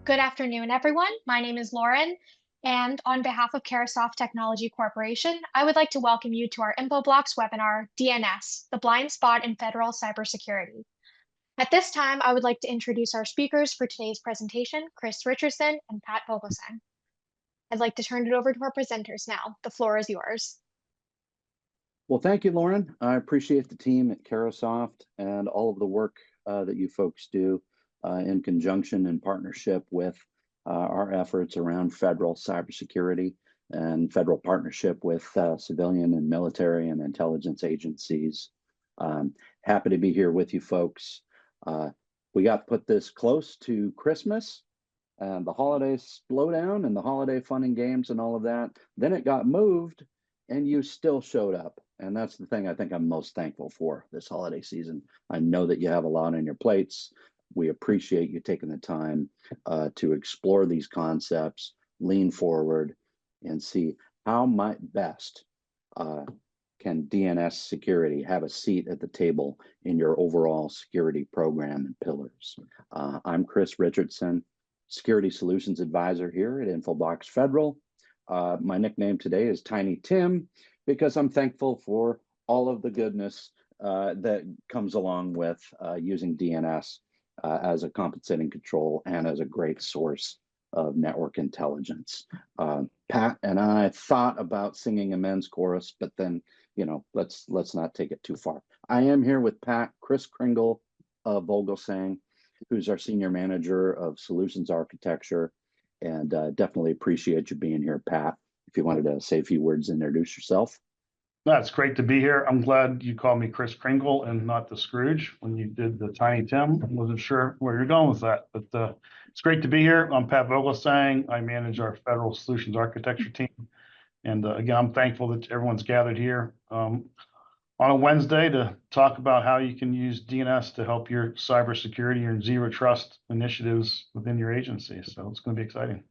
Good afternoon, everyone. My name is Lauren, and on behalf of Carasoft Technology Corporation, I would like to welcome you to our Infoblox webinar, DNS, the blind spot in federal cybersecurity. At this time, I would like to introduce our speakers for today's presentation, Chris Richardson and Pat Vogelsang. I'd like to turn it over to our presenters now. The floor is yours. Well, thank you, Lauren. I appreciate the team at Carasoft and all of the work that you folks do in conjunction and partnership with our efforts around federal cybersecurity and federal partnership with civilian and military and intelligence agencies. Happy to be here with you folks. We got put this close to Christmas and the holidays slow down and the holiday fun and games and all of that. Then it got moved and you still showed up. And that's the thing I think I'm most thankful for this holiday season. I know that you have a lot on your plates. We appreciate you taking the time to explore these concepts, lean forward, and see how might best can DNS security have a seat at the table in your overall security program and pillars. I'm Chris Richardson, Security Solutions Advisor here at Infoblox Federal. My nickname today is Tiny Tim because I'm thankful for all of the goodness that comes along with using DNS as a compensating control and as a great source of network intelligence. Pat and I thought about singing a men's chorus, but then, you know, let's not take it too far. I am here with Pat, Chris Kringle of Vogelsang, who's our Senior Manager of Solutions Architecture, and definitely appreciate you being here, Pat. If you wanted to say a few words, introduce yourself. It's great to be here. I'm glad you called me Chris Kringle and not the Scrooge when you did the Tiny Tim. I wasn't sure where you're going with that, but it's great to be here. I'm Pat Vogelsang. I manage our Federal Solutions Architecture team. And again, I'm thankful that everyone's gathered here on a Wednesday to talk about how you can use DNS to help your cybersecurity and zero trust initiatives within your agency. So it's going to be exciting.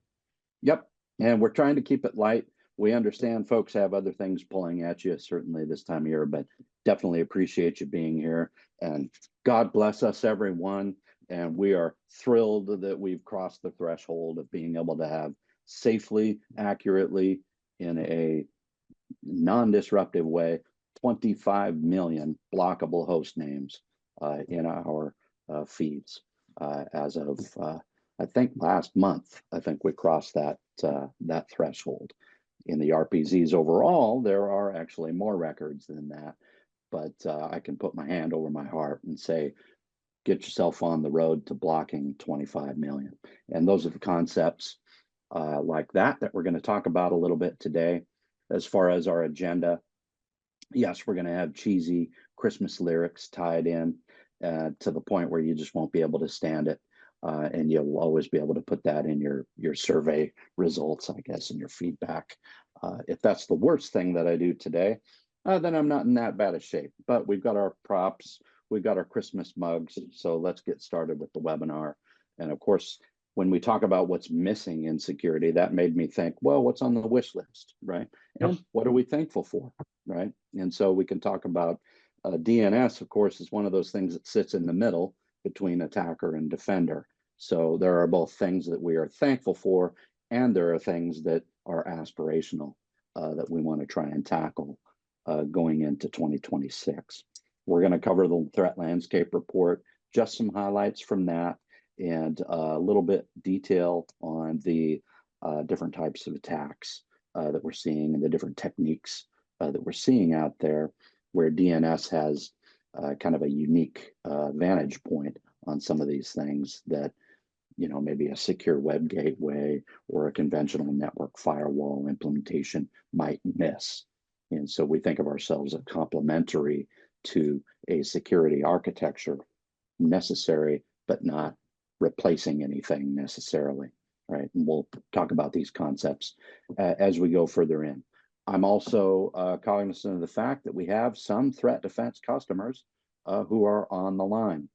Yep. And we're trying to keep it light. We understand folks have other things pulling at you, certainly this time of year, but definitely appreciate you being here. And God bless us, everyone. And we are thrilled that we've crossed the threshold of being able to have safely, accurately, in a non-disruptive way, 25 million blockable host names in our feeds. As of, I think last month, I think we crossed that threshold. In the RPZs overall, there are actually more records than that, but I can put my hand over my heart and say, get yourself on the road to blocking 25 million. And those are the concepts like that we're going to talk about a little bit today. As far as our agenda, yes, we're going to have cheesy Christmas lyrics tied in to the point where you just won't be able to stand it. And you'll always be able to put that in your survey results, I guess, and your feedback. If that's the worst thing that I do today, then I'm not in that bad a shape. But we've got our props, we've got our Christmas mugs, so let's get started with the webinar. And of course, when we talk about what's missing in security, that made me think, well, what's on the wish list, right? Yep. And what are we thankful for, right? And so we can talk about DNS, of course, is one of those things that sits in the middle between attacker and defender. So there are both things that we are thankful for, and there are things that are aspirational that we want to try and tackle going into 2026. We're going to cover the threat landscape report, just some highlights from that, and a little bit detail on the different types of attacks that we're seeing and the different techniques that we're seeing out there, where DNS has kind of a unique vantage point on some of these things that, you know, maybe a secure web gateway or a conventional network firewall implementation might miss. And so we think of ourselves as complementary to a security architecture, necessary, but not replacing anything necessarily, right? And we'll talk about these concepts as we go further in. I'm also cognizant of the fact that we have some threat defense customers who are on the line.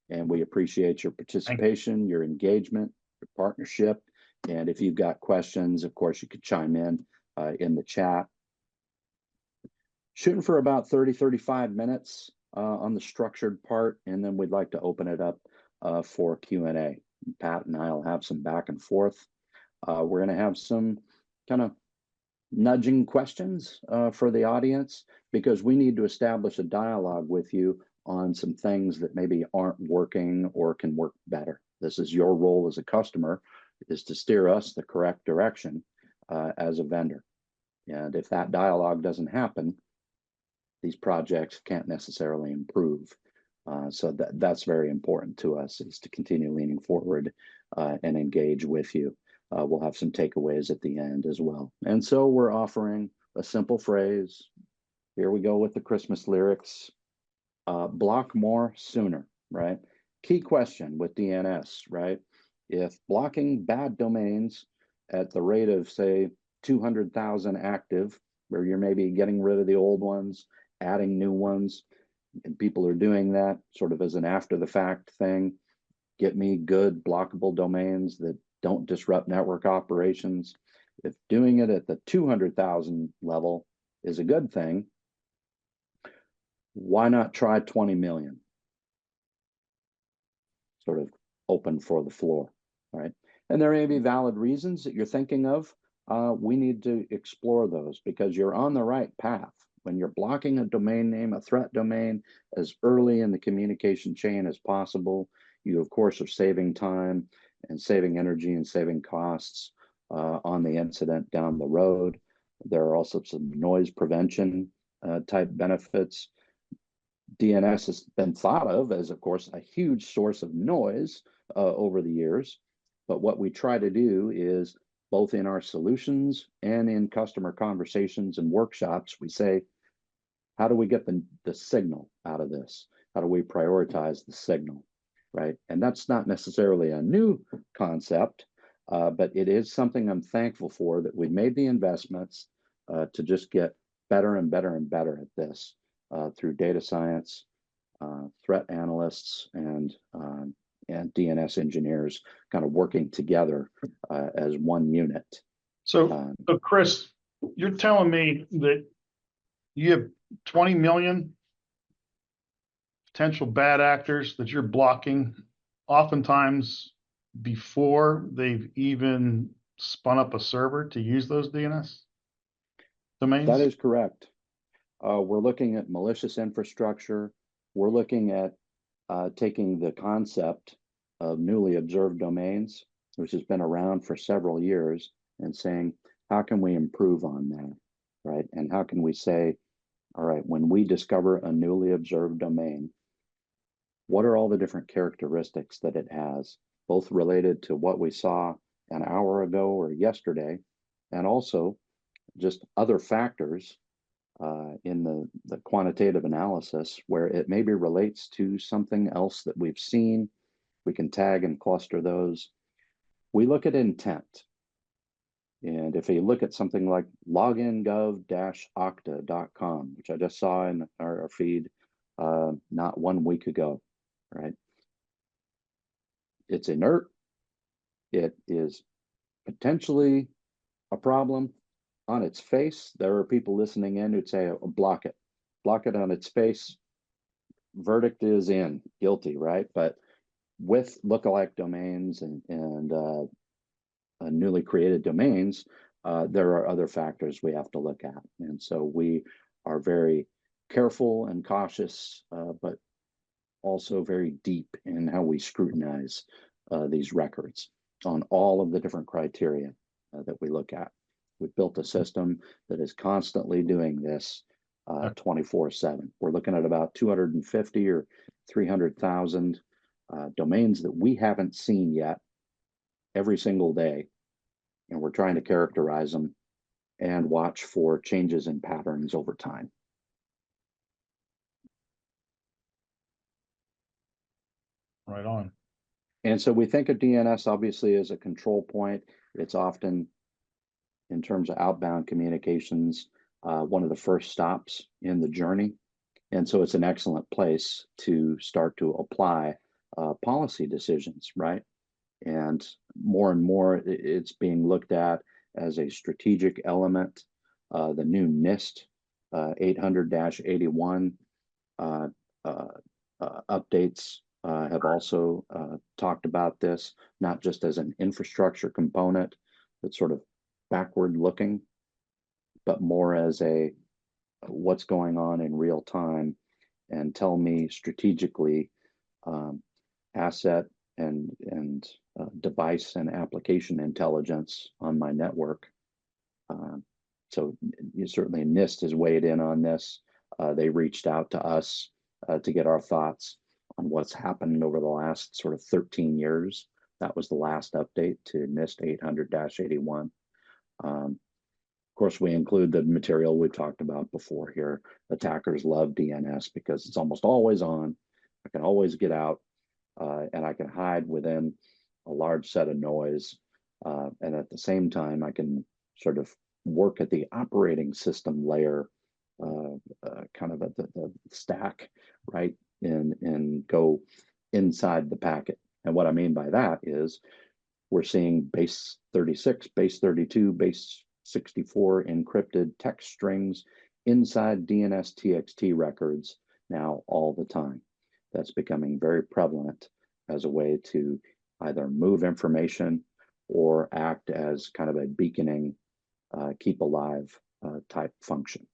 And we appreciate your participation, your engagement, your partnership. And if you've got questions, of course, you could chime in the chat. Shooting for about 30-35 minutes on the structured part, and then we'd like to open it up for Q&A. Pat and I will have some back and forth. We're going to have some kind of nudging questions for the audience, because we need to establish a dialogue with you on some things that maybe aren't working or can work better. This is your role as a customer, is to steer us the correct direction as a vendor. And if that dialogue doesn't happen, these projects can't necessarily improve. So that's very important to us, is to continue leaning forward and engage with you. We'll have some takeaways at the end as well. And so we're offering a simple phrase. Here we go with the Christmas lyrics. Block more sooner, right? Key question with DNS, right? If blocking bad domains at the rate of, say, 200,000 active, where you're maybe getting rid of the old ones, adding new ones, and people are doing that sort of as an after the fact thing, get me good blockable domains that don't disrupt network operations. If doing it at the 200,000 level is a good thing, why not try 20 million? Sort of open for the floor, right? And there may be valid reasons that you're thinking of. We need to explore those, because you're on the right path. When you're blocking a domain name, a threat domain, as early in the communication chain as possible, you of course are saving time and saving energy and saving costs on the incident down the road. There are also some noise prevention type benefits. DNS has been thought of as, of course, a huge source of noise over the years. But what we try to do is, both in our solutions and in customer conversations and workshops, we say, how do we get the signal out of this? How do we prioritize the signal, right? And that's not necessarily a new concept, but it is something I'm thankful for, that we made the investments to just get better and better and better at this through data science, threat analysts, and DNS engineers kind of working together as one unit. So Chris, you're telling me that you have 20 million potential bad actors that you're blocking, oftentimes before they've even spun up a server to use those DNS domains? That is correct. We're looking at malicious infrastructure. We're looking at taking the concept of newly observed domains, which has been around for several years, and saying, how can we improve on that, right? And how can we say, all right, when we discover a newly observed domain, what are all the different characteristics that it has, both related to what we saw an hour ago or yesterday, and also just other factors in the quantitative analysis where it maybe relates to something else that we've seen. We can tag and cluster those. We look at intent. And if you look at something like logingov-okta.com, which I just saw in our feed not 1 week ago, right? It's inert. It is potentially a problem on its face. There are people listening in who'd say, oh, block it on its face. Verdict is in, guilty, right? But with lookalike domains and newly created domains, there are other factors we have to look at. And so we are very careful and cautious, but also very deep in how we scrutinize these records on all of the different criteria that we look at. We've built a system that is constantly doing this 24/7. We're looking at about 250 or 300,000 domains that we haven't seen yet every single day. And we're trying to characterize them and watch for changes in patterns over time. Right on. And so we think of DNS obviously as a control point. It's often, in terms of outbound communications, one of the first stops in the journey. And so it's an excellent place to start to apply policy decisions, right? And more it's being looked at as a strategic element. The new NIST 800-81 updates have also talked about this, not just as an infrastructure component that's sort of backward looking, but more as a what's going on in real time, and tell me strategically asset and device and application intelligence on my network. So certainly NIST has weighed in on this. They reached out to us to get our thoughts on what's happened over the last sort of 13 years. That was the last update to NIST 800-81. Of course, we include the material we've talked about before here. Attackers love DNS because it's almost always on. I can always get out, and I can hide within a large set of noise. And at the same time, I can sort of work at the operating system layer, kind of at the stack, right? And go inside the packet. And what I mean by that is we're seeing base 36, base 32, base 64 encrypted text strings inside DNS-TXT records now all the time. That's becoming very prevalent as a way to either move information or act as kind of a beaconing, keep alive type function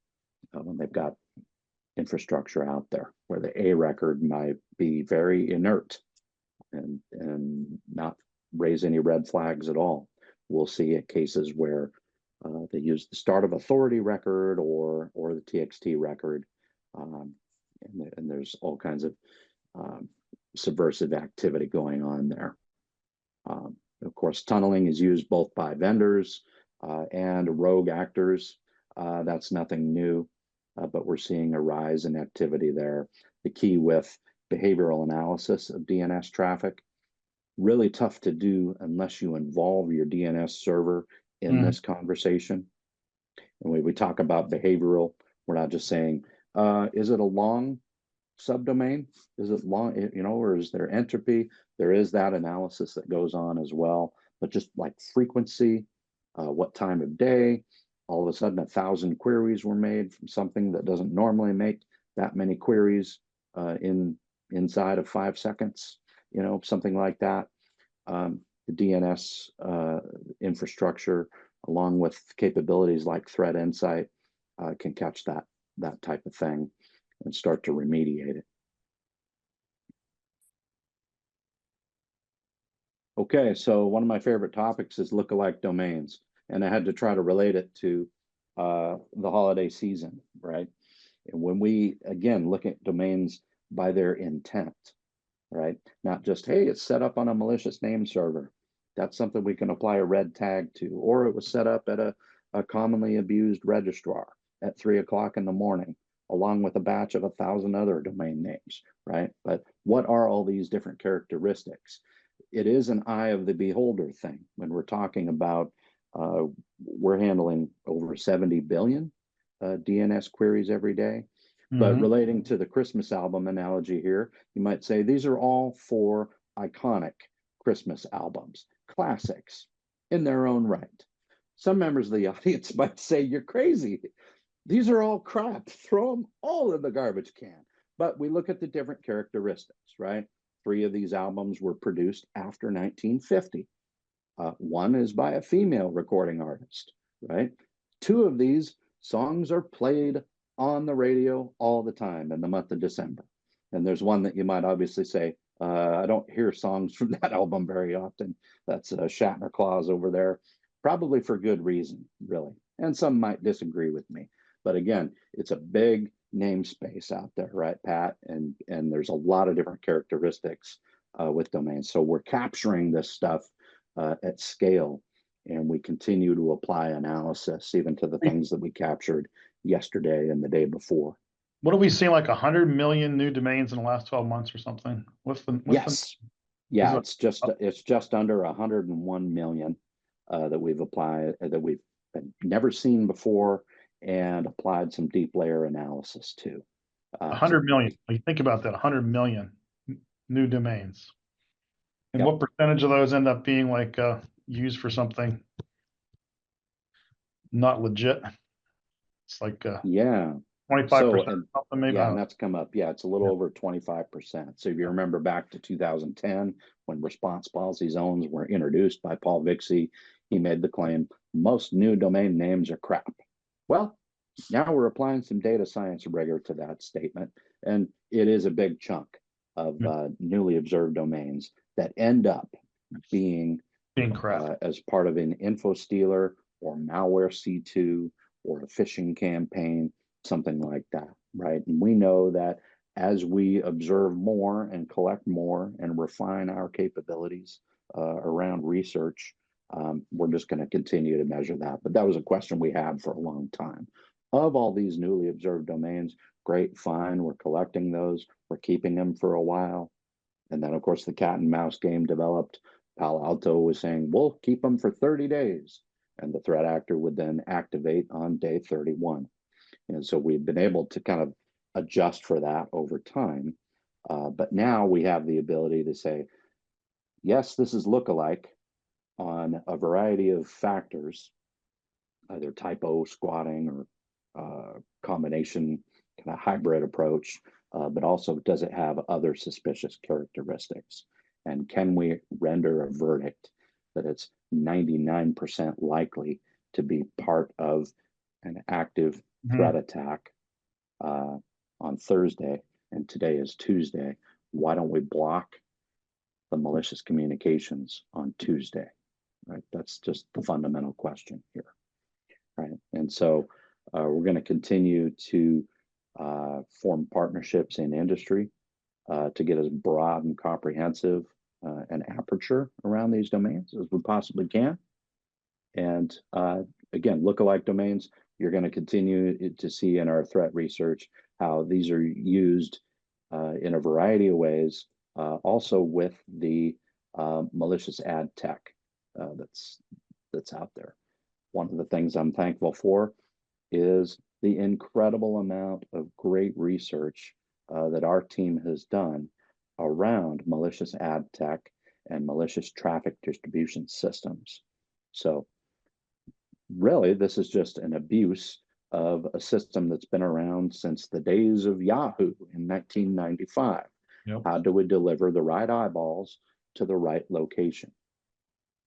when they've got infrastructure out there where the A record might be very inert and not raise any red flags at all. We'll see cases where they use the start of authority record or the TXT record, and there's all kinds of subversive activity going on there. Of course, tunneling is used both by vendors and rogue actors. That's nothing new, but we're seeing a rise in activity there. The key with behavioral analysis of DNS traffic, really tough to do unless you involve your DNS server in this conversation. And when we talk about behavioral, we're not just saying, is it a long subdomain? Is it long, or is there entropy? There is that analysis that goes on as well, but just like frequency, what time of day, all of a sudden 1,000 queries were made from something that doesn't normally make that many queries inside of 5 seconds, something like that. The DNS infrastructure, along with capabilities like threat insight, can catch that type of thing and start to remediate it. Okay, so one of my favorite topics is lookalike domains, and I had to try to relate it to the holiday season, right? And when we, again, look at domains by their intent, right? Not just, hey, it's set up on a malicious name server. That's something we can apply a red tag to, or it was set up at a commonly abused registrar at 3 o'clock in the morning, along with a batch of 1,000 other domain names, right? But what are all these different characteristics? It is an eye of the beholder thing. When we're talking about, we're handling over 70 billion DNS queries every day. But relating to the Christmas album analogy here, you might say these are all 4 iconic Christmas albums, classics in their own right. Some members of the audience might say, you're crazy. These are all crap. Throw them all in the garbage can. But we look at the different characteristics, right? 3 of these albums were produced after 1950. One is by a female recording artist, right? 2 of these songs are played on the radio all the time in the month of December. And there's one that you might obviously say, I don't hear songs from that album very often. That's Shatner Claus over there, probably for good reason, really. And some might disagree with me. But again, it's a big namespace out there, right, Pat? And there's a lot of different characteristics with domains. So we're capturing this stuff at scale, and we continue to apply analysis even to the things that we captured yesterday and the day before. What are we seeing, like 100 million new domains in the last 12 months or something? Yes. Yeah, it's just under 101 million that we've applied, that we've never seen before, and applied some deep layer analysis to. 100 million. You think about that, 100 million new domains. And what percentage of those end up being like used for something not legit? It's like yeah. 25%, and something maybe. yeah, and that's come up. Yeah, it's a little Yeah. over 25%. So if you Yeah. remember back to 2010, when response policy zones were introduced by Paul Vixie, he made the claim, most new domain names are crap. Well, now we're applying some data science rigor to that statement, and it is a big chunk of newly observed domains that end up being crap. as part of an info stealer or malware C2 or a phishing campaign, something like that, right? And we know that as we observe more and collect more and refine our capabilities around research, we're just going to continue to measure that. But that was a question we had for a long time. Of all these newly observed domains, great, fine, we're collecting those, we're keeping them for a while. And then, of course, the cat and mouse game developed. Palo Alto was saying, we'll keep them for 30 days. And the threat actor would then activate on day 31. And so we've been able to kind of adjust for that over time. But now we have the ability to say, yes, this is lookalike on a variety of factors, either typo, squatting, or combination, kind of hybrid approach, but also does it have other suspicious characteristics? And can we render a verdict that it's 99% likely to be part of an active threat attack on Thursday, and today is Tuesday? Why don't we block the malicious communications on Tuesday? Right, that's just the fundamental question here. Right, and so we're going to continue to form partnerships in industry to get as broad and comprehensive an aperture around these domains as we possibly can. And again, lookalike domains, you're going to continue to see in our threat research how these are used in a variety of ways, also with the malicious ad tech that's out there. One of the things I'm thankful for is the incredible amount of great research that our team has done around malicious ad tech and malicious traffic distribution systems. So really, this is just an abuse of a system that's been around since the days of Yahoo in 1995. Yep. How do we deliver the right eyeballs to the right location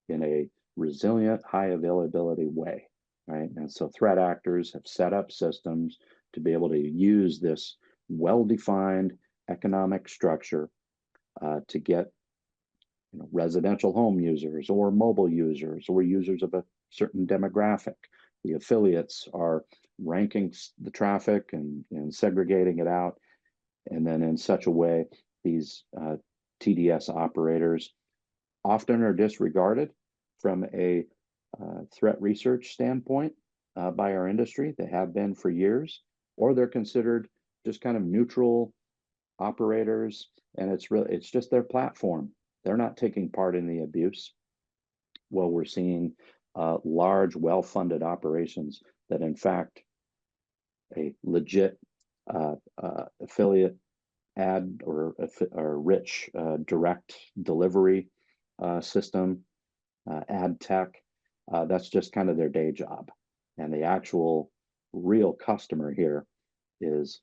in a resilient, high availability way, right? And so threat actors have set up systems to be able to use this well-defined economic structure to get residential home users or mobile users or users of a certain demographic. The affiliates are ranking the traffic and segregating it out. And then in such a way, these TDS operators often are disregarded from a threat research standpoint by our industry. They have been for years, or they're considered just kind of neutral operators, and it's just their platform. They're not taking part in the abuse. Well, we're seeing large, well-funded operations that, in fact, a legit affiliate ad or rich direct delivery system, ad tech, that's just kind of their day job. And the actual real customer here is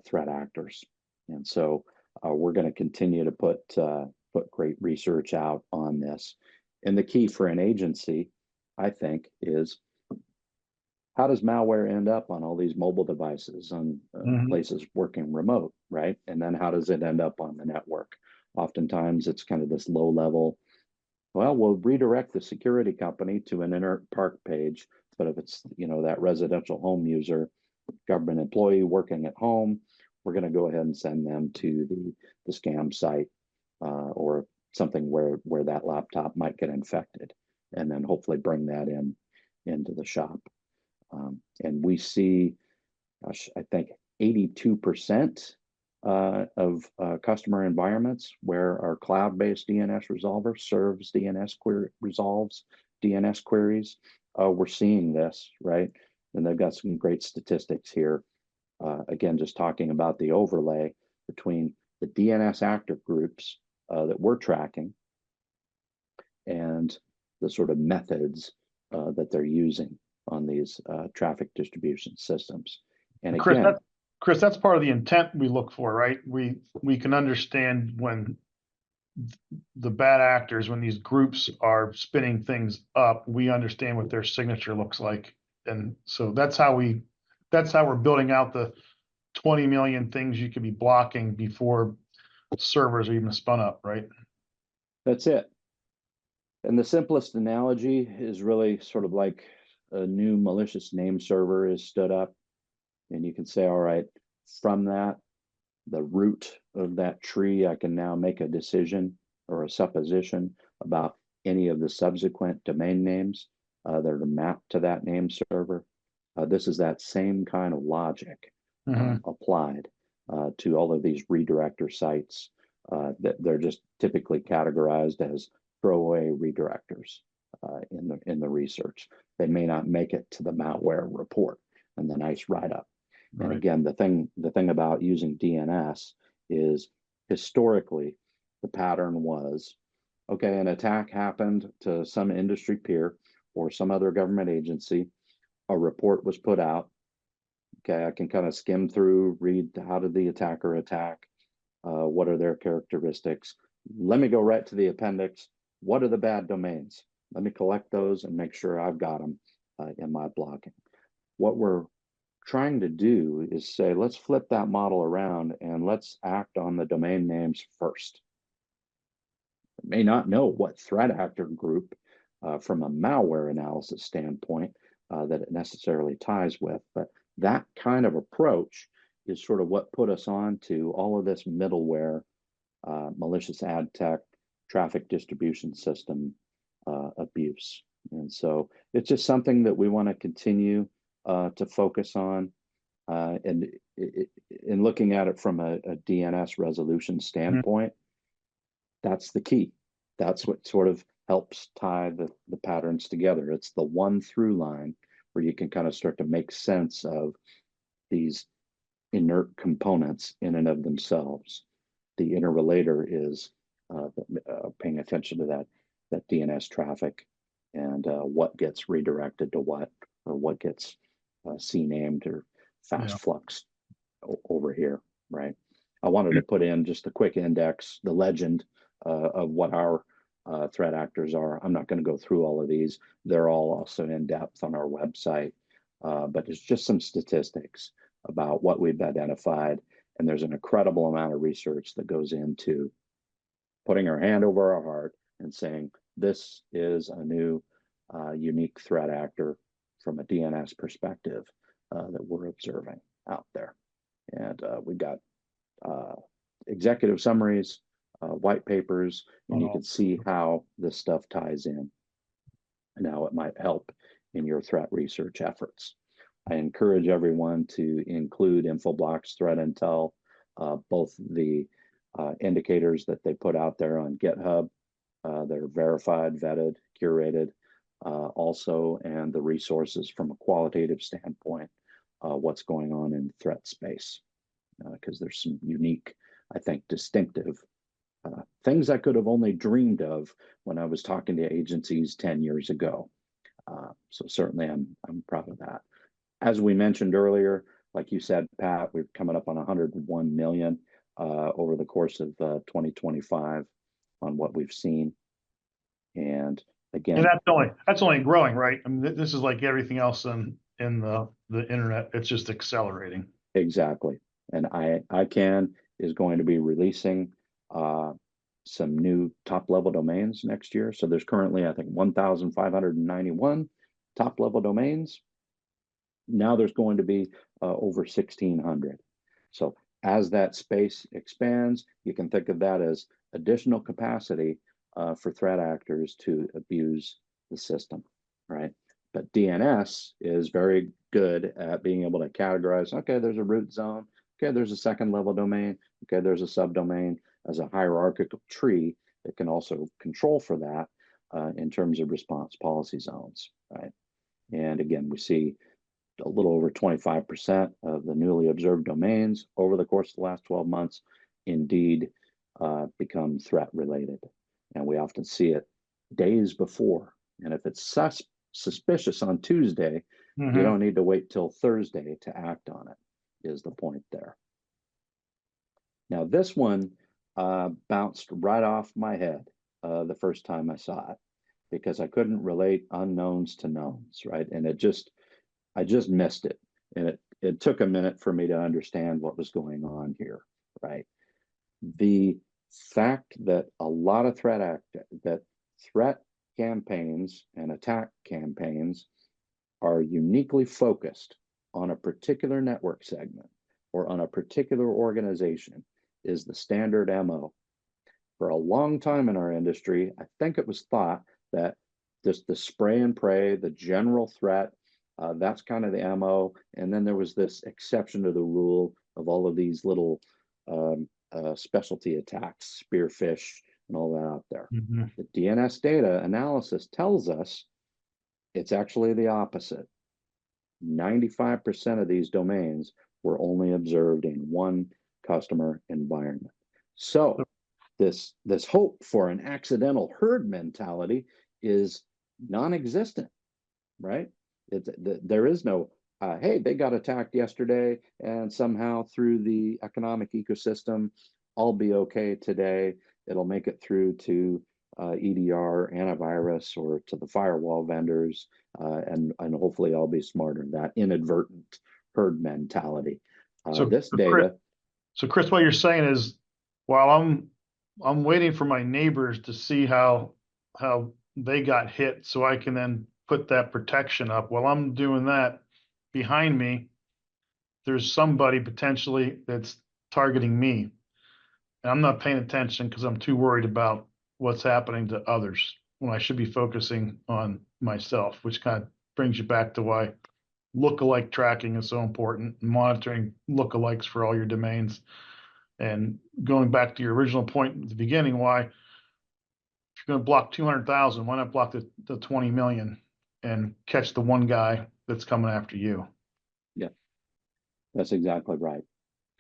threat actors. And so we're going to continue to put great research out on this. And the key for an agency, I think, is how does malware end up on all these mobile devices on places working remote, right? And then how does it end up on the network? Oftentimes it's kind of this low level, well, we'll redirect the security company to an inert park page. But if it's, that residential home user, government employee working at home, we're going to go ahead and send them to the scam site or something where that laptop might get infected, and then hopefully bring that into the shop. And we see, gosh, I think 82% of customer environments where our cloud-based DNS resolver resolves DNS queries. We're seeing this, right? And they've got some great statistics here. Again, just talking about the overlay between the DNS active groups that we're tracking and the sort of methods that they're using on these traffic distribution systems. And Chris, again, Chris, that's part of the intent we look for, right? We can understand when the bad actors, when these groups are spinning things up, we understand what their signature looks like. And so that's how we're building out the 20 million things you could be blocking before servers are even spun up, right? That's it. And the simplest analogy is really sort of like a new malicious name server is stood up. And you can say, all right, from that, the root of that tree, I can now make a decision or a supposition about any of the subsequent domain names that are mapped to that name server. This is that same kind of logic applied to all of these redirector sites that they're just typically categorized as throwaway redirectors in the research. They may not make it to the malware report and the nice write-up. Right. And again, the thing about using DNS is historically the pattern was, okay, an attack happened to some industry peer or some other government agency, a report was put out. Okay, I can kind of skim through, read how did the attacker attack, what are their characteristics. Let me go right to the appendix. What are the bad domains? Let me collect those and make sure I've got them in my blocking. What we're trying to do is say, let's flip that model around and let's act on the domain names first. I may not know what threat actor group from a malware analysis standpoint that it necessarily ties with, but that kind of approach is sort of what put us on to all of this middleware, malicious ad tech, traffic distribution system abuse. And so it's just something that we want to continue to focus on. And in looking at it from a DNS resolution standpoint, that's the key. That's what sort of helps tie the patterns together. It's the one through line where you can kind of start to make sense of these inert components in and of themselves. The interrelator is paying attention to that DNS traffic and what gets redirected to what, or what gets CNAMEd or fast fluxed over here, right? I wanted to put in just a quick index, the legend of what our threat actors are. I'm not going to go through all of these. They're all also in depth on our website, but it's just some statistics about what we've identified. And there's an incredible amount of research that goes into putting our hand over our heart and saying, this is a new unique threat actor from a DNS perspective that we're observing out there. And we got executive summaries, white papers, and you can see how this stuff ties in and how it might help in your threat research efforts. I encourage everyone to include Infoblox threat intel, both the indicators that they put out there on GitHub, they're verified, vetted, curated, also, and the resources from a qualitative standpoint, what's going on in the threat space, because there's some unique, I think, distinctive things I could have only dreamed of when I was talking to agencies 10 years ago. So certainly I'm proud of that. As we mentioned earlier, like you said, Pat, we're coming up on 101 million over the course of 2025 on what we've seen. And again, and that's only growing, right? I mean, this is like everything else in the internet. It's just accelerating. Exactly. And ICANN is going to be releasing some new top level domains next year. So there's currently, I think, 1,591 top level domains. Now there's going to be over 1,600. So as that space expands, you can think of that as additional capacity for threat actors to abuse the system, right? But DNS is very good at being able to categorize, okay, there's a root zone, okay, there's a second level domain, okay, there's a subdomain. As a hierarchical tree, it can also control for that in terms of response policy zones, right? And again, we see a little over 25% of the newly observed domains over the course of the last 12 months indeed become threat related. And we often see it days before. And if it's suspicious on Tuesday, you don't need to wait till Thursday to act on it. is the point there. Now, this one bounced right off my head the first time I saw it, because I couldn't relate unknowns to knowns, right? And I just missed it. And it took a minute for me to understand what was going on here, right? The fact that a lot of threat campaigns and attack campaigns are uniquely focused on a particular network segment or on a particular organization is the standard MO. For a long time in our industry, I think it was thought that just the spray and pray, the general threat, that's kind of the MO. And then there was this exception to the rule of all of these little specialty attacks, spearfish, and all that out there. Mm-hmm. The DNS data analysis tells us it's actually the opposite. 95% of these domains were only observed in one customer environment. So this hope for an accidental herd mentality is non-existent, right? There is no, hey, they got attacked yesterday and somehow through the economic ecosystem, I'll be okay today. It'll make it through to EDR, antivirus, or to the firewall vendors, and hopefully I'll be smarter. That inadvertent herd mentality. So this data. Chris, what you're saying is, while I'm waiting for my neighbors to see how they got hit, so I can then put that protection up. While I'm doing that, behind me, there's somebody potentially that's targeting me, and I'm not paying attention because I'm too worried about what's happening to others when I should be focusing on myself, which kind of brings you back to why lookalike tracking is so important, and monitoring lookalikes for all your domains. And going back to your original point at the beginning, why, if you're going to block 200,000, why not block the 20 million and catch the one guy that's coming after you? Yeah, that's exactly right.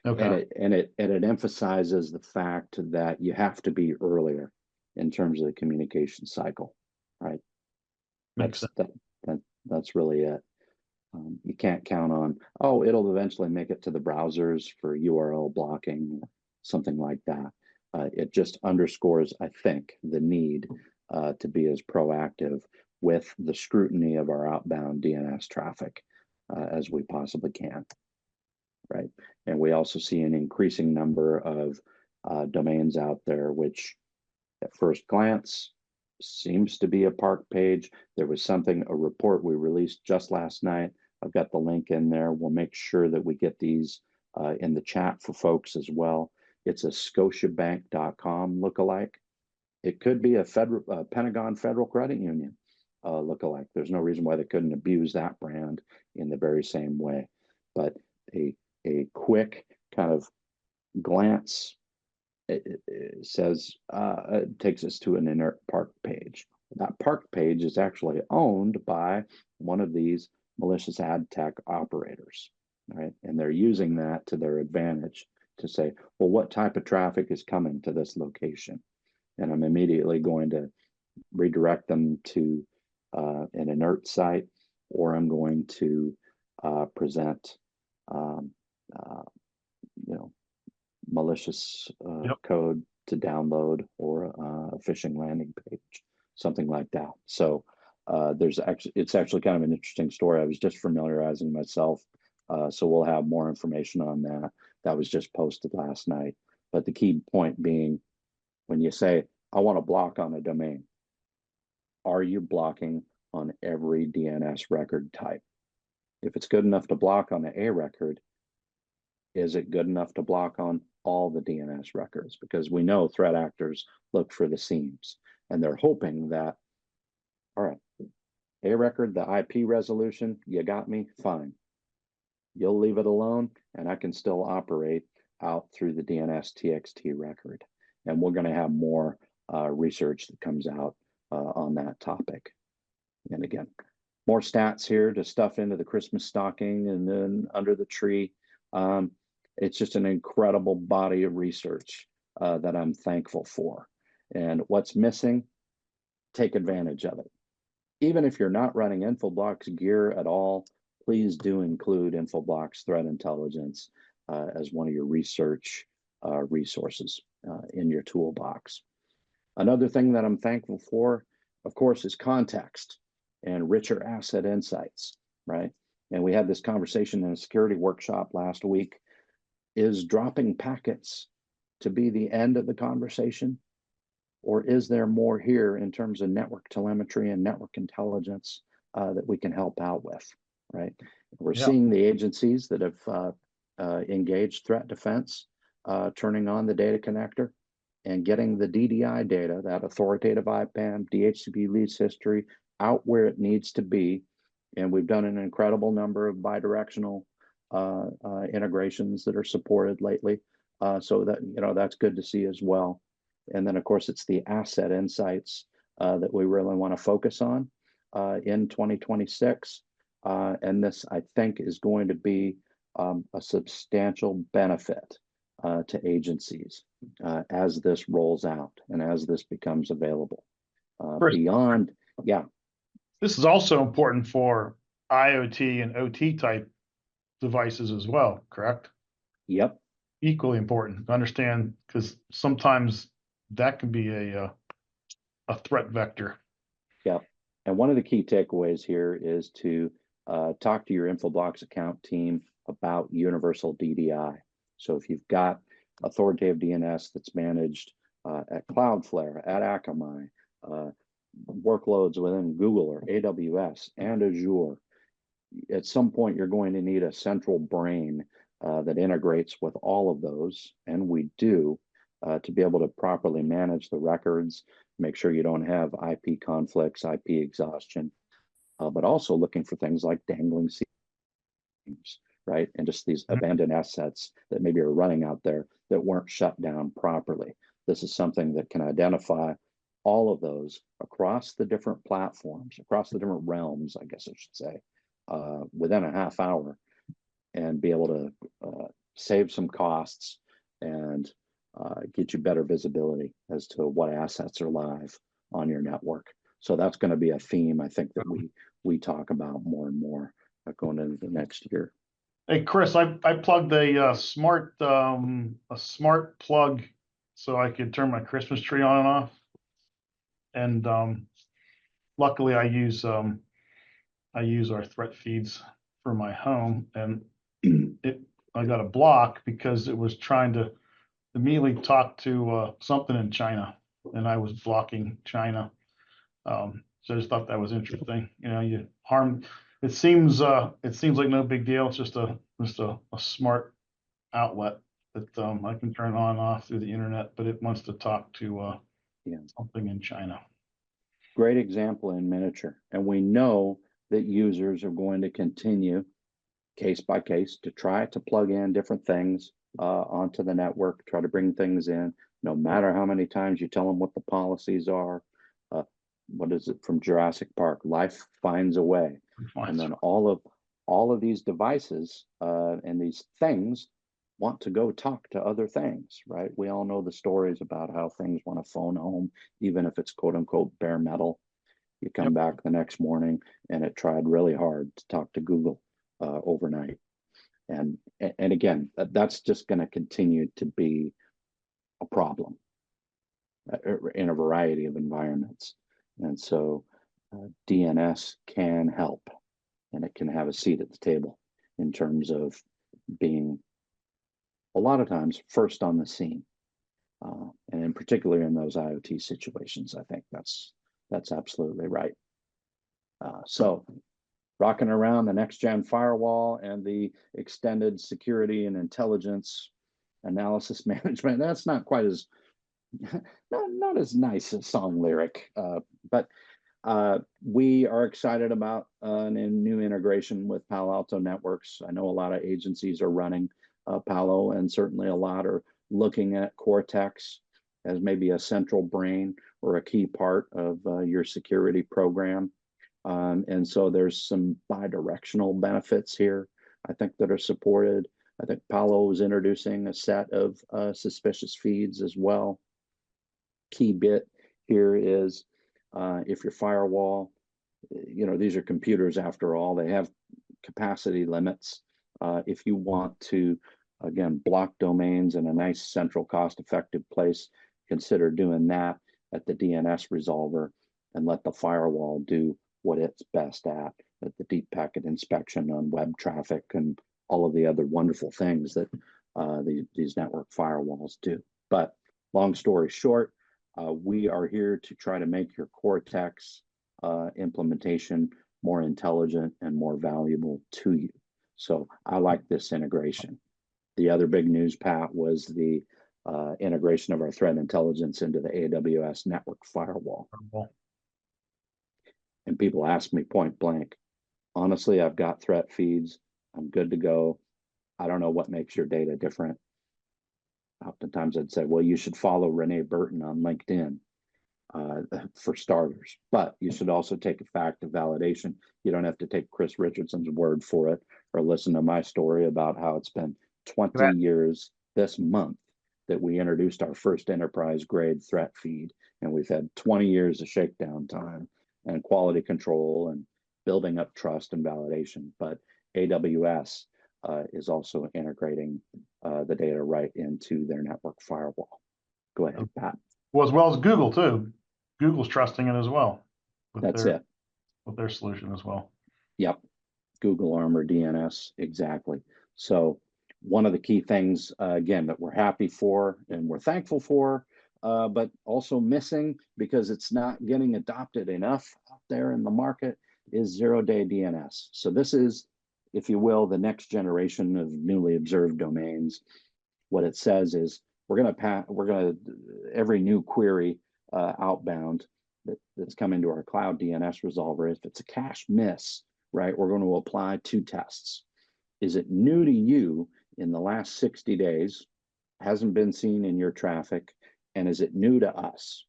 Okay. And it emphasizes the fact that you have to be earlier in terms of the communication cycle, right? Makes sense. That's really it. You can't count on, oh, it'll eventually make it to the browsers for URL blocking or something like that. It just underscores, I think, the need to be as proactive with the scrutiny of our outbound DNS traffic as we possibly can, right? And we also see an increasing number of domains out there, which at first glance seems to be a park page. There was a report we released just last night. I've got the link in there. We'll make sure that we get these in the chat for folks as well. It's a scotiabank.com lookalike. It could be a Pentagon Federal Credit Union lookalike. There's no reason why they couldn't abuse that brand in the very same way. But a quick kind of glance, it says, it takes us to an inert park page. That park page is actually owned by one of these malicious ad tech operators, right? And they're using that to their advantage to say, well, what type of traffic is coming to this location? And I'm immediately going to redirect them to an inert site, or I'm going to present, malicious code to download, or a phishing landing page, something like that. So it's actually kind of an interesting story. I was just familiarizing myself, so we'll have more information on that. That was just posted last night. But the key point being, when you say, I want to block on a domain, are you blocking on every DNS record type? If it's good enough to block on a record, is it good enough to block on all the DNS records? Because we know threat actors look for the seams, and they're hoping that, all right, a record, the IP resolution, you got me, fine. You'll leave it alone, and I can still operate out through the DNS TXT record. And we're going to have more research that comes out on that topic. And again, more stats here to stuff into the Christmas stocking and then under the tree. It's just an incredible body of research that I'm thankful for. And what's missing, take advantage of it. Even if you're not running Infoblox gear at all, please do include Infoblox Threat Intelligence as one of your research resources in your toolbox. Another thing that I'm thankful for, of course, is context and richer asset insights, right? And we had this conversation in a security workshop last week. Is dropping packets to be the end of the conversation? Or is there more here in terms of network telemetry and network intelligence that we can help out with, right? We're seeing the agencies that have engaged threat defense turning on the data connector and getting the DDI data, that authoritative IPAM, DHCP lease history, out where it needs to be. And we've done an incredible number of bidirectional integrations that are supported lately. So that, that's good to see as well. And then, of course, it's the asset insights that we really want to focus on in 2026. And this, I think, is going to be a substantial benefit to agencies as this rolls out and as this becomes available. Beyond, yeah. This is also important for IoT and OT type devices as well, correct? Yep. Equally important to understand, because sometimes that can be a threat vector. Yep. And one of the key takeaways here is to talk to your Infoblox account team about universal DDI. So if you've got authoritative DNS that's managed at Cloudflare, at Akamai, workloads within Google or AWS and Azure, at some point you're going to need a central brain that integrates with all of those, and we do, to be able to properly manage the records, make sure you don't have IP conflicts, IP exhaustion, but also looking for things like dangling seams, right? And just these abandoned assets that maybe are running out there that weren't shut down properly. This is something that can identify all of those across the different platforms, across the different realms, I guess I should say, within a half hour, and be able to save some costs and get you better visibility as to what assets are live on your network. So that's going to be a theme, I think, that we talk about more and more going into the next year. Hey, Chris, I plugged a smart plug so I could turn my Christmas tree on and off. And luckily, I use our threat feeds for my home, and I got a block because it was trying to immediately talk to something in China, and I was blocking China. So I just thought that was interesting. You harm. It seems like no big deal. It's just a smart outlet that I can turn on and off through the internet, but it wants to talk to something in China. Great example in miniature. And we know that users are going to continue case by case to try to plug in different things onto the network, try to bring things in, no matter how many times you tell them what the policies are. What is it from Jurassic Park? Life finds a way. And then all of these devices and these things want to go talk to other things, right? We all know the stories about how things want to phone home, even if it's quote unquote bare metal. You come back the next morning and it tried really hard to talk to Google overnight. And again, that's just going to continue to be a problem in a variety of environments. And so DNS can help, and it can have a seat at the table in terms of being a lot of times first on the scene. And in particular in those IoT situations, I think that's absolutely right. So rocking around the next gen firewall and the extended security and intelligence analysis management, that's not quite as not as nice a song lyric, but we are excited about a new integration with Palo Alto Networks. I know a lot of agencies are running Palo, and certainly a lot are looking at Cortex as maybe a central brain or a key part of your security program. And so there's some bidirectional benefits here, I think, that are supported. I think Palo is introducing a set of suspicious feeds as well. Key bit here is if your firewall, these are computers after all, they have capacity limits. If you want to, again, block domains in a nice central cost-effective place, consider doing that at the DNS resolver and let the firewall do what it's best at the deep packet inspection on web traffic and all of the other wonderful things that these network firewalls do. But long story short, we are here to try to make your Cortex implementation more intelligent and more valuable to you. So I like this integration. The other big news, Pat, was the integration of our threat intelligence into the AWS network firewall. And people ask me point blank, honestly, I've got threat feeds. I'm good to go. I don't know what makes your data different. Oftentimes I'd say, well, you should follow Renee Burton on LinkedIn for starters, but you should also take a fact of validation. You don't have to take Chris Richardson's word for it or listen to my story about how it's been 20 years this month that we introduced our first enterprise grade threat feed. And we've had 20 years of shakedown time and quality control and building up trust and validation. But AWS is also integrating the data right into their network firewall. Go ahead, Pat. Well, as well as Google too. Google's trusting it as well. That's it. With their solution as well. Yep. Google Armor DNS, exactly. So one of the key things, again, that we're happy for and we're thankful for, but also missing because it's not getting adopted enough out there in the market is zero-day DNS. So this is, if you will, the next generation of newly observed domains. What it says is we're going to every new query outbound that's coming to our cloud DNS resolver, if it's a cache miss, right, we're going to apply 2 tests. Is it new to you in the last 60 days, hasn't been seen in your traffic, and is it new to us?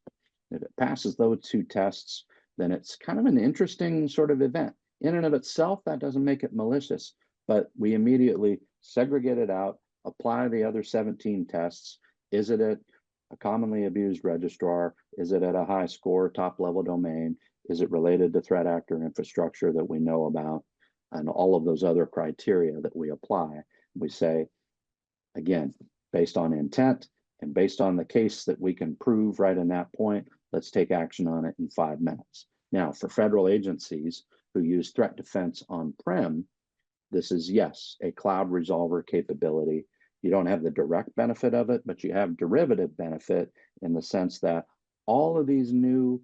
If it passes those 2 tests, then it's kind of an interesting sort of event. In and of itself, that doesn't make it malicious, but we immediately segregate it out, apply the other 17 tests. Is it at a commonly abused registrar? Is it at a high score, top level domain? Is it related to threat actor infrastructure that we know about? And all of those other criteria that we apply. We say, again, based on intent and based on the case that we can prove right in that point, let's take action on it in 5 minutes. Now, for federal agencies who use threat defense on-prem, this is, yes, a cloud resolver capability. You don't have the direct benefit of it, but you have derivative benefit in the sense that all of these new,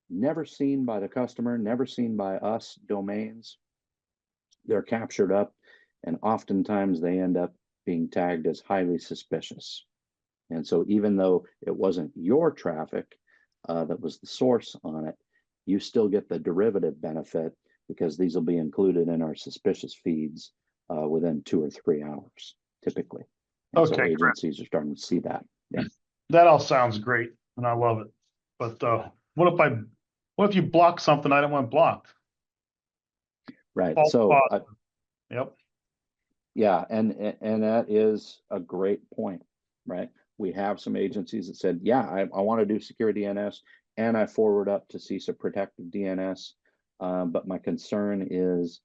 never seen by the customer, never seen by us domains, they're captured up, and oftentimes they end up being tagged as highly suspicious. And so even though it wasn't your traffic that was the source on it, you still get the derivative benefit because these will be included in our suspicious feeds within 2 or 3 hours, typically. And so agencies are starting to see that. Yeah. That all sounds great, and I love it. But what if you block something I don't want blocked? Right. False so yep. Yeah, and that is a great point, right? We have some agencies that said, yeah, I want to do secure DNS and I forward up to CISA protective DNS, but my concern is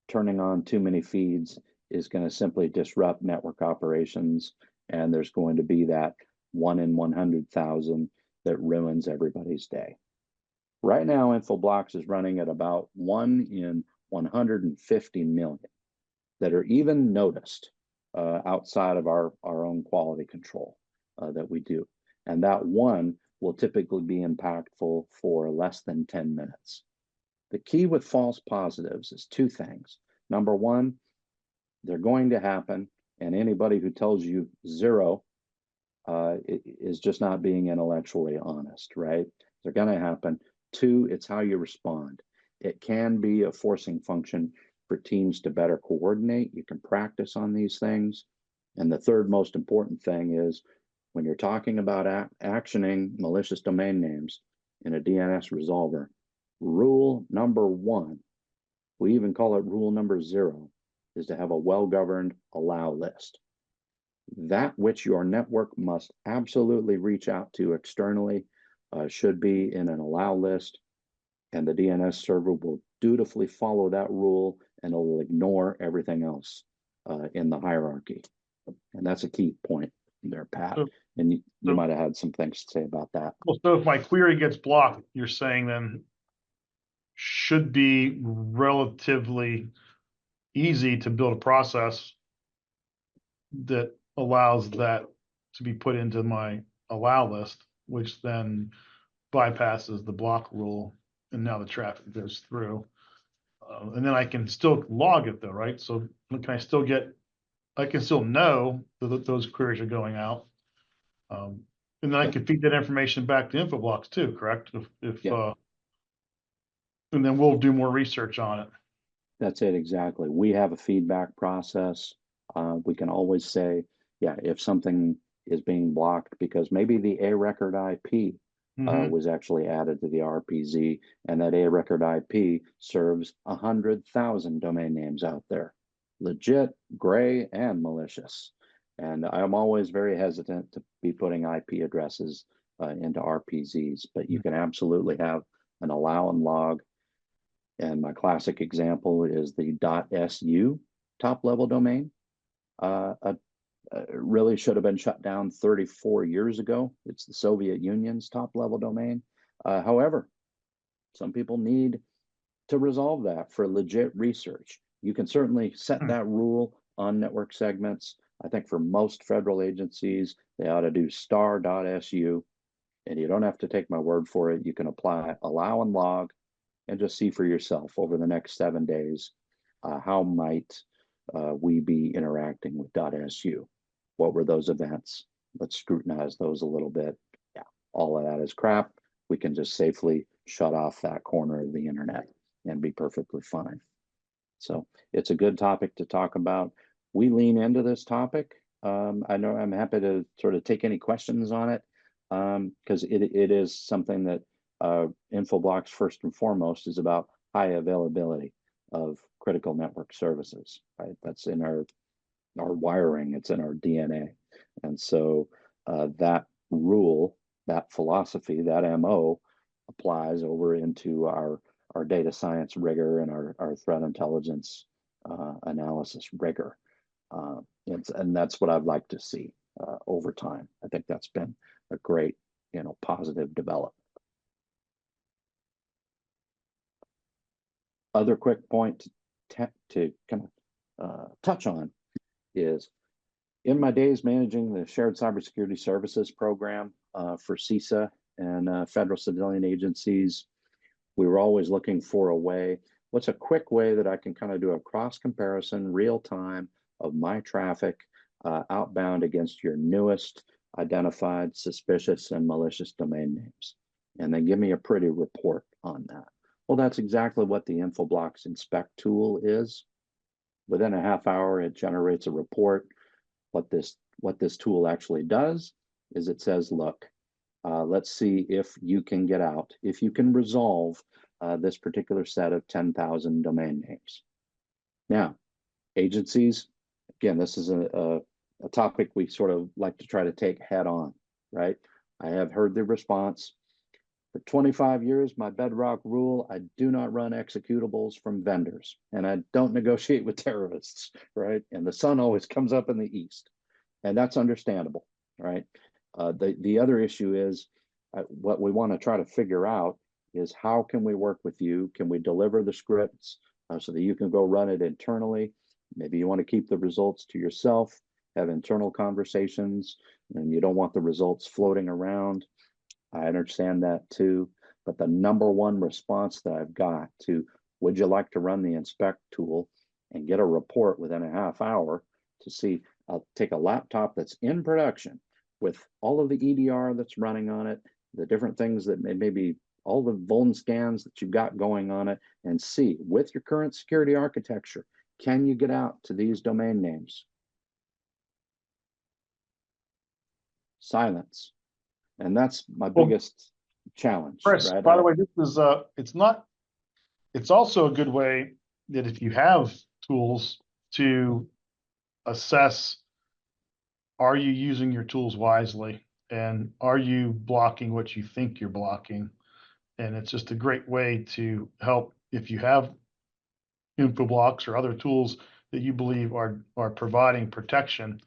turning on too many feeds is going to simply disrupt network operations, and there's going to be that 1 in 100,000 that ruins everybody's day. Right now, Infoblox is running at about 1 in 150 million that are even noticed outside of our own quality control that we do. And that one will typically be impactful for less than 10 minutes. The key with false positives is 2 things. Number one, they're going to happen, and anybody who tells you 0 is just not being intellectually honest, right? They're going to happen. 2, it's how you respond. It can be a forcing function for teams to better coordinate. You can practice on these things. And the third most important thing is when you're talking about actioning malicious domain names in a DNS resolver, rule number 1, we even call it rule number 0, is to have a well-governed allow list. That which your network must absolutely reach out to externally should be in an allow list, and the DNS server will dutifully follow that rule and it'll ignore everything else in the hierarchy. And that's a key point there, Pat. So, And you so, might have had some things to say about that. well, so if my query gets blocked, you're saying then should be relatively easy to build a process that allows that to be put into my allow list, which then bypasses the block rule, and now the traffic goes through. And then I can still log it though, right? So can I still I can still know that those queries are going out. And then I can feed that information back to Infoblox too, correct? Yeah. And then we'll do more research on it. That's it, exactly. We have a feedback process. We can always say, yeah, if something is being blocked because maybe the A record IP was actually added to the RPZ, and that A record IP serves 100,000 domain names out there, legit, gray, and malicious. And I'm always very hesitant to be putting IP addresses into RPZs, but you can absolutely have an allow and log. And my classic example is the .su top level domain. Really should have been shut down 34 years ago. It's the Soviet Union's top level domain. However, some people need to resolve that for legit research. You can certainly set that rule on network segments. I think for most federal agencies, they ought to do star.su, and you don't have to take my word for it. You can apply allow and log and just see for yourself over the next 7 days, how might we be interacting with .su? What were those events? Let's scrutinize those a little bit. Yeah, all of that is crap. We can just safely shut off that corner of the internet and be perfectly fine. So it's a good topic to talk about. We lean into this topic. I know I'm happy to sort of take any questions on it, because it is something that Infoblox first and foremost is about high availability of critical network services, right? That's in our wiring, it's in our DNA. And so that rule, that philosophy, that MO applies over into our data science rigor and our threat intelligence analysis rigor. And that's what I'd like to see over time. I think that's been a great, positive development. Other quick point to kind of touch on is in my days managing the Shared Cybersecurity Services program for CISA and federal civilian agencies, we were always looking for a way, what's a quick way that I can kind of do a cross comparison real time of my traffic outbound against your newest identified suspicious and malicious domain names, and then give me a pretty report on that. Well, that's exactly what the Infoblox Inspect tool is. Within a half hour, it generates a report. What this tool actually does is it says, look, let's see if you can get out, if you can resolve this particular set of 10,000 domain names. Now, agencies, again, this is a topic we sort of like to try to take head on, right? I have heard the response. For 25 years, my bedrock rule, I do not run executables from vendors, and I don't negotiate with terrorists, right? And the sun always comes up in the east, and that's understandable, right? The other issue is what we want to try to figure out is how can we work with you? Can we deliver the scripts so that you can go run it internally? Maybe you want to keep the results to yourself, have internal conversations, and you don't want the results floating around. I understand that too, but the number one response that I've got to, would you like to run the inspect tool and get a report within a half hour to see, I'll take a laptop that's in production with all of the EDR that's running on it, the different things that maybe all the vuln scans that you've got going on it, and see with your current security architecture, can you get out to these domain names? Silence. And that's my biggest challenge. Chris, right? by the way, this is it's also a good way that if you have tools to assess, are you using your tools wisely, and are you blocking what you think you're blocking? And it's just a great way to help if you have Infoblox or other tools that you believe are providing protection,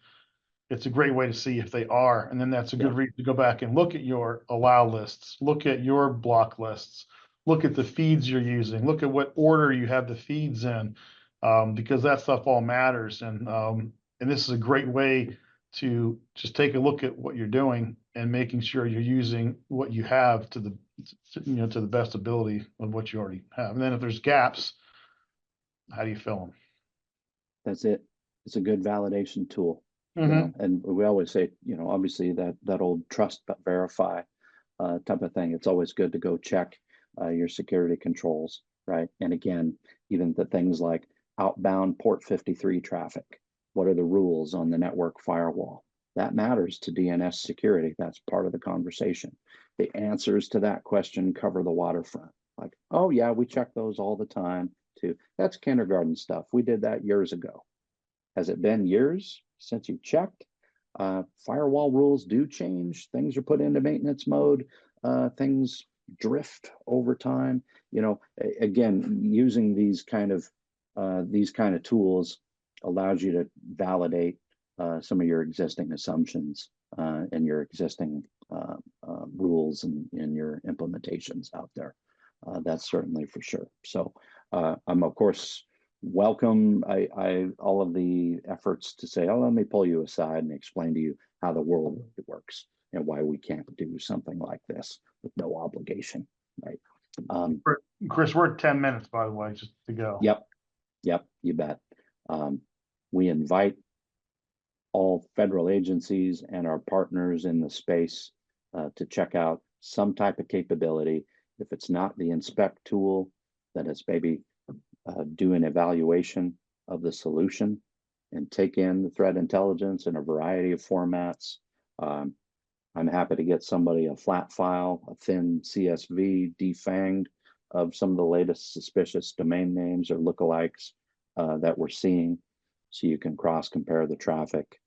it's a great way to see if they are. And then that's a good reason to go back and look at your allow lists, look at your block lists, look at the feeds you're using, look at what order you have the feeds in, because that stuff all matters. And this is a great way to just take a look at what you're doing and making sure you're using what you have to the to the best ability of what you already have. And then if there's gaps, how do you fill them? That's it. It's a good validation tool. Mm-hmm. You know, and we always say, you know, obviously that old trust but verify type of thing. It's always good to go check your security controls, right? And again, even the things like outbound port 53 traffic. What are the rules on the network firewall? That matters to DNS security. That's part of the conversation. The answers to that question cover the waterfront. Like, oh yeah, we check those all the time too. That's kindergarten stuff. We did that years ago. Has it been years since you checked? Firewall rules do change. Things are put into maintenance mode. Things drift over time. You know, again, using these kind of tools allows you to validate some of your existing assumptions and your existing rules and your implementations out there. That's certainly for sure. So I'm of course welcome all of the efforts to say, oh, let me pull you aside and explain to you how the world really works and why we can't do something like this with no obligation, right? Chris, we're at 10 minutes, by the way, just to go. Yep, you bet. We invite all federal agencies and our partners in the space to check out some type of capability. If it's not the inspect tool, then it's maybe do an evaluation of the solution and take in the threat intelligence in a variety of formats. I'm happy to get somebody a flat file, a thin CSV, defanged of some of the latest suspicious domain names or lookalikes that we're seeing, so you can cross-compare the traffic.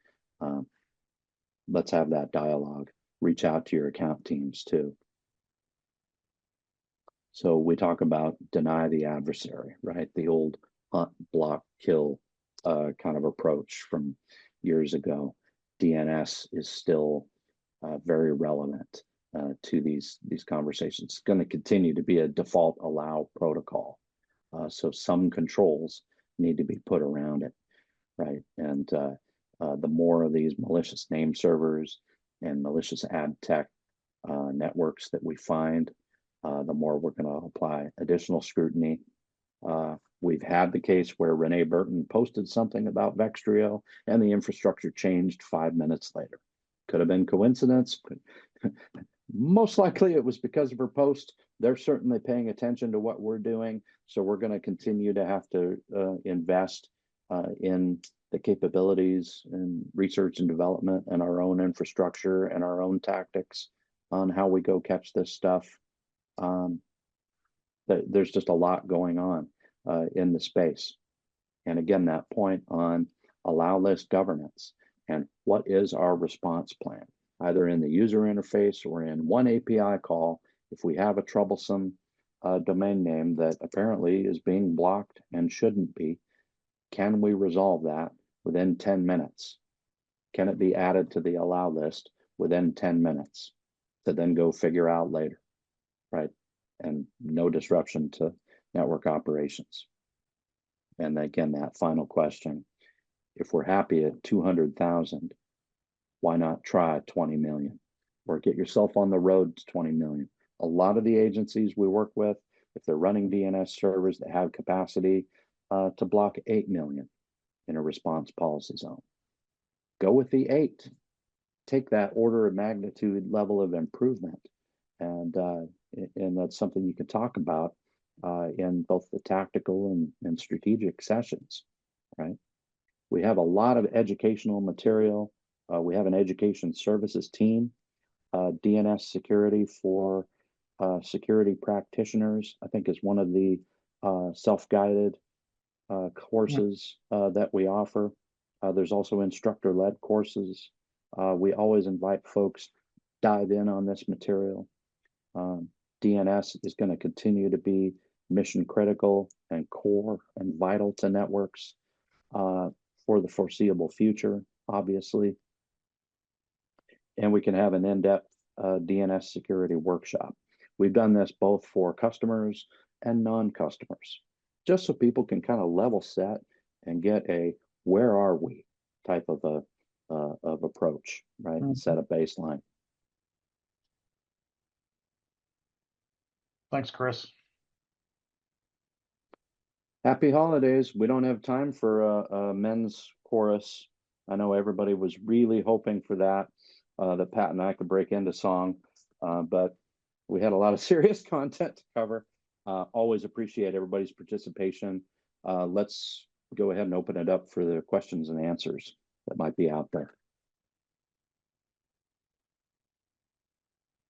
Let's have that dialogue. Reach out to your account teams too. So we talk about deny the adversary, right? The old hunt, block, kill kind of approach from years ago. DNS is still very relevant to these conversations. It's going to continue to be a default allow protocol. So some controls need to be put around it, right? And the more of these malicious name servers and malicious ad tech networks that we find, the more we're going to apply additional scrutiny. We've had the case where Renee Burton posted something about Vextrio and the infrastructure changed 5 minutes later. Could have been coincidence. Most likely it was because of her post. They're certainly paying attention to what we're doing. So we're going to continue to have to invest in the capabilities and research and development and our own infrastructure and our own tactics on how we go catch this stuff. There's just a lot going on in the space. And again, that point on allow list governance and what is our response plan, either in the user interface or in one API call. If we have a troublesome domain name that apparently is being blocked and shouldn't be, can we resolve that within 10 minutes? Can it be added to the allow list within 10 minutes to then go figure out later, right? And no disruption to network operations. And again, that final question, if we're happy at 200,000, why not try 20 million or get yourself on the road to 20 million? A lot of the agencies we work with, if they're running DNS servers that have capacity to block 8 million in a response policy zone, go with the 8. Take that order of magnitude level of improvement. And that's something you can talk about in both the tactical and strategic sessions, right? We have a lot of educational material. We have an education services team, DNS security for security practitioners, I think is one of the self-guided courses that we offer. There's also instructor-led courses. We always invite folks dive in on this material. DNS is going to continue to be mission critical and core and vital to networks for the foreseeable future, obviously. And we can have an in-depth DNS security workshop. We've done this both for customers and non-customers, just so people can kind of level set and get a where are we type of approach, right? And set a baseline. Thanks, Chris. Happy holidays. We don't have time for a men's chorus. I know everybody was really hoping for that, that Pat and I could break into song, but we had a lot of serious content to cover. Always appreciate everybody's participation. Let's go ahead and open it up for the questions and answers that might be out there.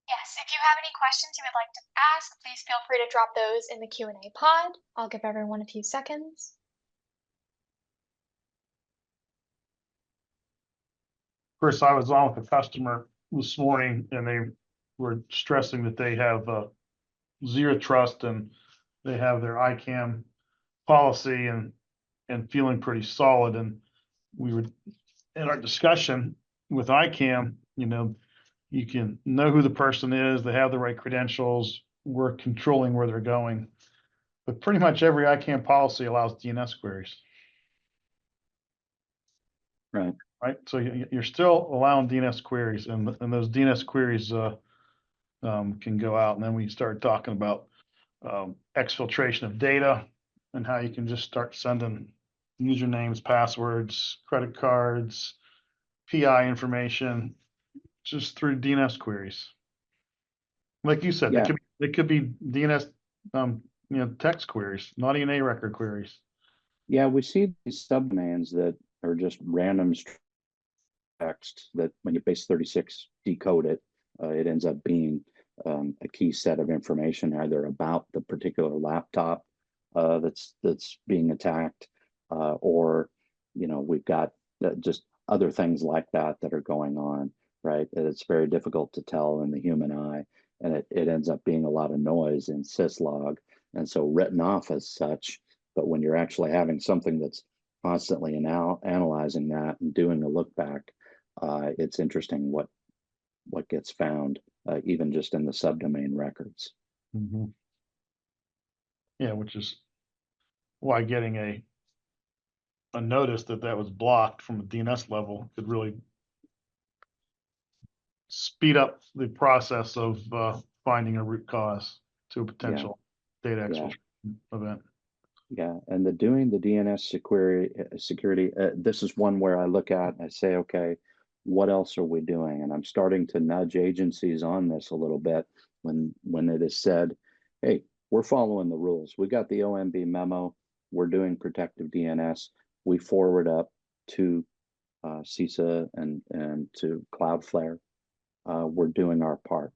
Yes, if you have any questions you would like to ask, please feel free to drop those in the Q&A pod. I'll give everyone a few seconds. Chris, I was on with a customer this morning and they were stressing that they have zero trust and they have their ICAM policy and feeling pretty solid. And we were in our discussion with ICAM, you can know who the person is, they have the right credentials, we're controlling where they're going. But pretty much every ICAM policy allows DNS queries. Right. Right. So you're still allowing DNS queries, and those DNS queries can go out. And then we start talking about exfiltration of data and how you can just start sending usernames, passwords, credit cards, PI information just through DNS queries. Like you said, Yeah. they could be DNS text queries, not even A record queries. Yeah, we see these subdomains that are just random text that when you base 36 decode it, it ends up being a key set of information either about the particular laptop that's being attacked, or we've got just other things like that are going on, right? That it's very difficult to tell in the human eye, and it ends up being a lot of noise in syslog, and so written off as such. But when you're actually having something that's constantly analyzing that and doing a look back, it's interesting what gets found, even just in the subdomain records. Mm-hmm. Yeah, which is why getting a notice that was blocked from a DNS level could really speed up the process of finding a root cause to a potential data exfiltration event. Yeah, and doing the DNS security, this is one where I look at and I say, okay, what else are we doing? And I'm starting to nudge agencies on this a little bit when it is said, hey, we're following the rules. We got the OMB memo. We're doing protective DNS. We forward up to CISA and to Cloudflare. We're doing our part.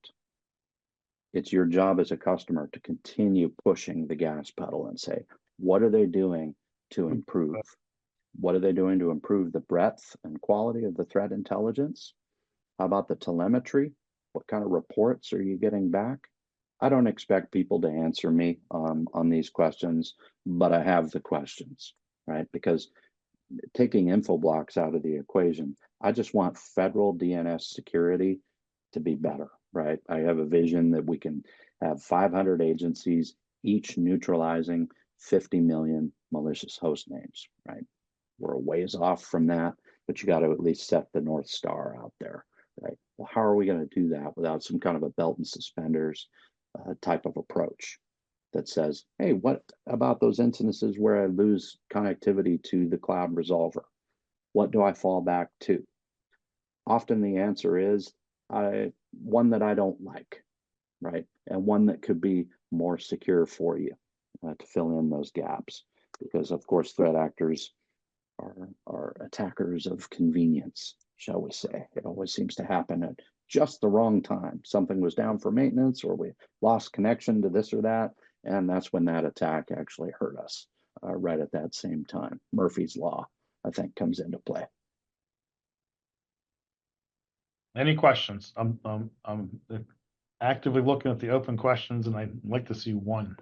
It's your job as a customer to continue pushing the gas pedal and say, what are they doing to improve? What are they doing to improve the breadth and quality of the threat intelligence? How about the telemetry? What kind of reports are you getting back? I don't expect people to answer me on these questions, but I have the questions, right? Because taking Infoblox out of the equation, I just want federal DNS security to be better, right? I have a vision that we can have 500 agencies, each neutralizing 50 million malicious host names, right? We're a ways off from that, but you got to at least set the North Star out there, right? Well, how are we going to do that without some kind of a belt and suspenders type of approach that says, hey, what about those instances where I lose connectivity to the cloud resolver? What do I fall back to? Often the answer is one that I don't like, right? And one that could be more secure for you to fill in those gaps. Because of course, threat actors are attackers of convenience, shall we say. It always seems to happen at just the wrong time. Something was down for maintenance or we lost connection to this or that. And that's when that attack actually hurt us right at that same time. Murphy's Law, I think, comes into play. Any questions? I'm actively looking at the open questions and I'd like to see one.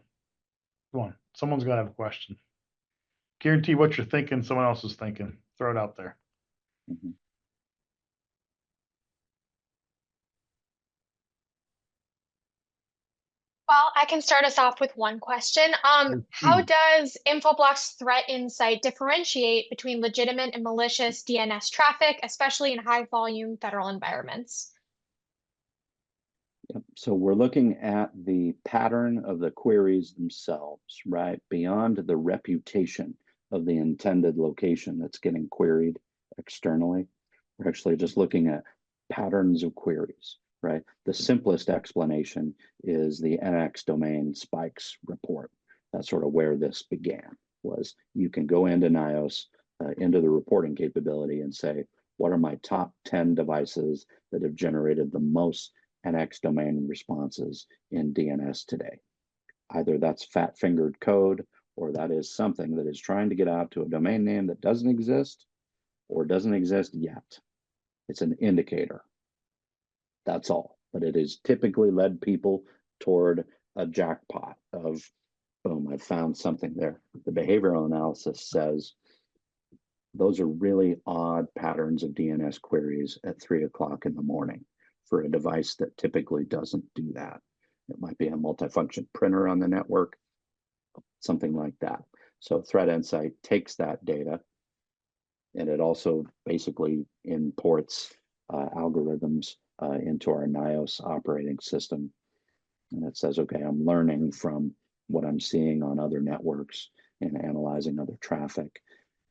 Come on, someone's got to have a question. Guarantee what you're thinking, someone else is thinking. Throw it out there. Mhm. Well, I can start us off with one question. How Hmm. does Infoblox Threat Insight differentiate between legitimate and malicious DNS traffic, especially in high volume federal environments? Yep. So we're looking at the pattern of the queries themselves, right? Beyond the reputation of the intended location that's getting queried externally. We're actually just looking at patterns of queries, right? The simplest explanation is the NX domain spikes report. That's sort of where this began, was you can go into NIOS, into the reporting capability and say, what are my top 10 devices that have generated the most NX domain responses in DNS today? Either that's fat fingered code, or that is something that is trying to get out to a domain name that doesn't exist or doesn't exist yet. It's an indicator. That's all. But it has typically led people toward a jackpot of, boom, I found something there. The behavioral analysis says those are really odd patterns of DNS queries at 3 o'clock in the morning for a device that typically doesn't do that. It might be a multifunction printer on the network, something like that. So Threat Insight takes that data, and it also basically imports algorithms into our NIOS operating system. And it says, okay, I'm learning from what I'm seeing on other networks and analyzing other traffic.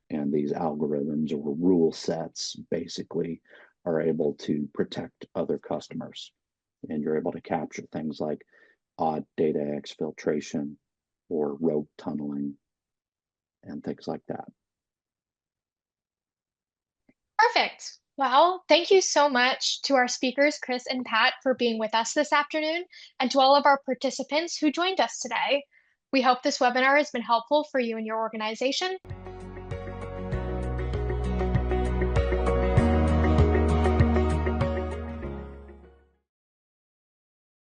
And these algorithms or rule sets basically are able to protect other customers. And you're able to capture things like odd data exfiltration or rogue tunneling and things like that. Perfect. Well, thank you so much to our speakers, Chris and Pat, for being with us this afternoon, and to all of our participants who joined us today. We hope this webinar has been helpful for you and your organization.